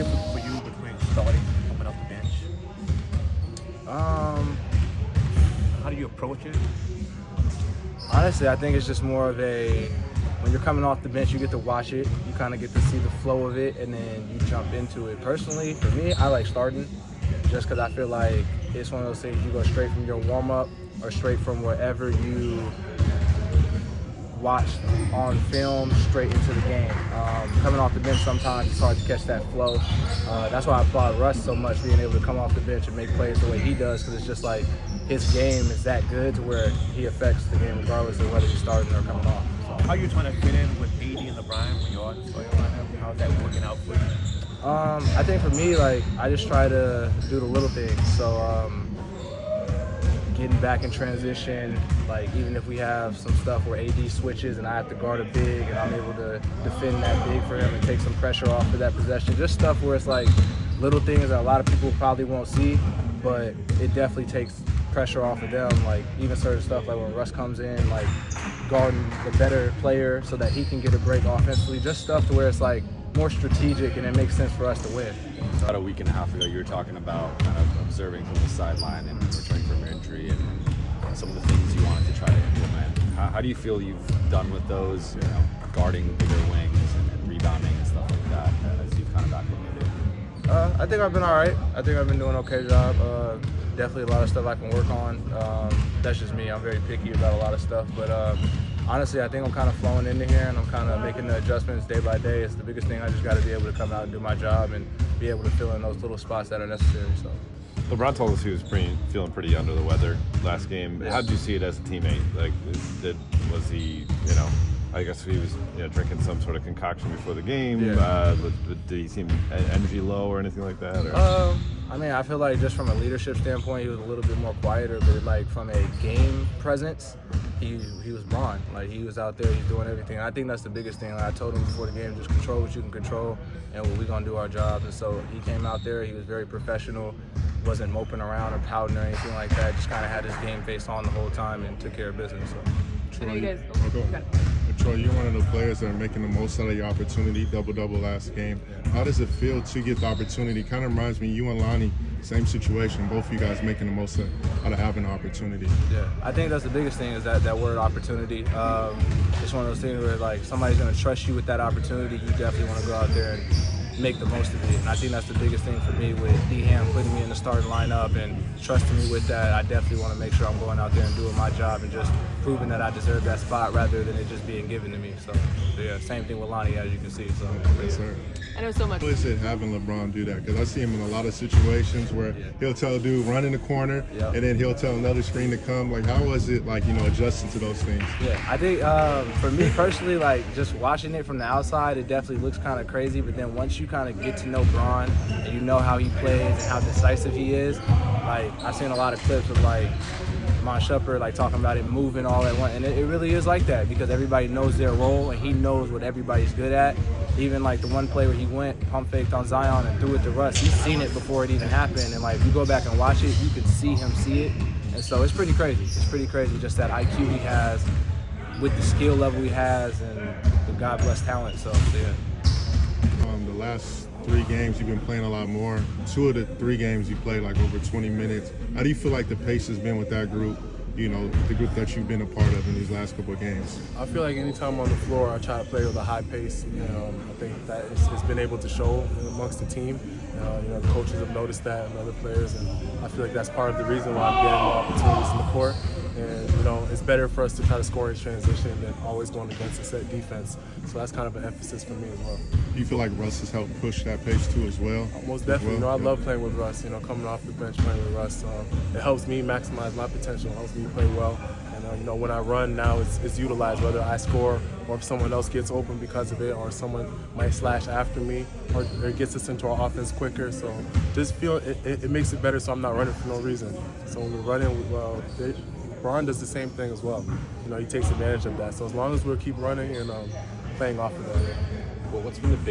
difference for you between starting and coming off the bench? How do you approach it? Honestly, I think it's just more of when you're coming off the bench, you get to watch it, you kind of get to see the flow of it, and then you jump into it. Personally, for me, I like starting just because I feel like it's one of those things you go straight from your warm-up or straight from wherever you watched on film straight into the game. Coming off the bench sometimes it's hard to catch that flow. That's why I applaud Russ so much, being able to come off the bench and make plays the way he does, because it's just like his game is that good to where he affects the game regardless of whether he's starting or coming off. So. How are you trying to fit in with AD and LeBron when you're on the starting lineup? How's that working out for you? I think for me, I just try to do the little things. So getting back in transition, even if we have some stuff where AD switches and I have to guard a big and I'm able to defend that big for him and take some pressure off of that possession. Just stuff where it's little things that a lot of people probably won't see, but it definitely takes pressure off of them. Even certain stuff when Russ comes in, guarding the better player so that he can get a break offensively. Just stuff to where it's more strategic and it makes sense for us to win. About a week and a half ago, you were talking about kind of observing from the sideline and returning from injury and some of the things you wanted to try to implement. How do you feel you've done with those, guarding bigger wings and rebounding and stuff like that as you've kind of acclimated? I think I've been all right. I think I've been doing an okay job. Definitely a lot of stuff I can work on. That's just me. I'm very picky about a lot of stuff. But honestly, I think I'm kind of flowing into here and I'm kind of making the adjustments day by day. It's the biggest thing. I just got to be able to come out and do my job and be able to fill in those little spots that are necessary. So. LeBron told us he was feeling pretty under the weather last game. How did you see it as a teammate? Was he, I guess he was, drinking some sort of concoction before the game. Yeah. Did he seem energy low or anything like that? Or? I feel like just from a leadership standpoint, he was a little bit more quieter, but from a game presence, he was Bron. He was out there, he's doing everything. And I think that's the biggest thing. I told him before the game, just control what you can control, and we're gonna do our jobs. And so he came out there, he was very professional, wasn't moping around or pouting or anything like that. Just kind of had his game face on the whole time and took care of business. So. Troy, you're one of the players that are making the most out of your opportunity, double-double last game. How does it feel to get the opportunity? Kind of reminds me, you and Lonnie, same situation, both of you guys making the most out of having the opportunity. Yeah, I think that's the biggest thing is that word opportunity. It's one of those things where somebody's going to trust you with that opportunity. You definitely want to go out there and make the most of it. And I think that's the biggest thing for me with D-Ham putting me in the starting lineup and trusting me with that. I definitely want to make sure I'm going out there and doing my job and just proving that I deserve that spot rather than it just being given to me. So yeah, same thing with Lonnie, as you can see. So yes, sir. I know so much. How is it having LeBron do that? Because I see him in a lot of situations where he'll tell a dude run in the corner, and then he'll tell another screen to come. How was it adjusting to those things? Yeah, I think for me personally, just watching it from the outside, it definitely looks kind of crazy. But then once you kind of get to know Bron and you know how he plays and how decisive he is, I've seen a lot of clips of Mon Shumpert talking about it moving all at once, and it really is like that because everybody knows their role and he knows what everybody's good at. Even the one play where he went pump faked on Zion and threw it to Russ, he's seen it before it even happened, and if you go back and watch it, you can see him see it, and so it's pretty crazy. It's pretty crazy just that IQ he has with the skill level he has and the God bless talent. So yeah. The last 3 games you've been playing a lot more. 2 of the 3 games you played over 20 minutes. How do you feel the pace has been with that group? The group that you've been a part of in these last couple of games? I feel like anytime I'm on the floor, I try to play with a high pace. I think that it's been able to show amongst the team. The coaches have noticed that and other players, and I feel like that's part of the reason why I'm getting more opportunities in the court. And it's better for us to try to score in transition than always going against a set defense. So that's kind of an emphasis for me as well. Do you feel like Russ has helped push that pace too as well? Most definitely. I love playing with Russ. Coming off the bench playing with Russ, it helps me maximize my potential. It helps me play well. And when I run now, it's utilized, whether I score or if someone else gets open because of it, or someone might slash after me, or it gets us into our offense quicker. So just feel it makes it better. So I'm not running for no reason. So when we're running, Bron does the same thing as well. He takes advantage of that. So as long as we'll keep running and playing off of that. Well, what's been the big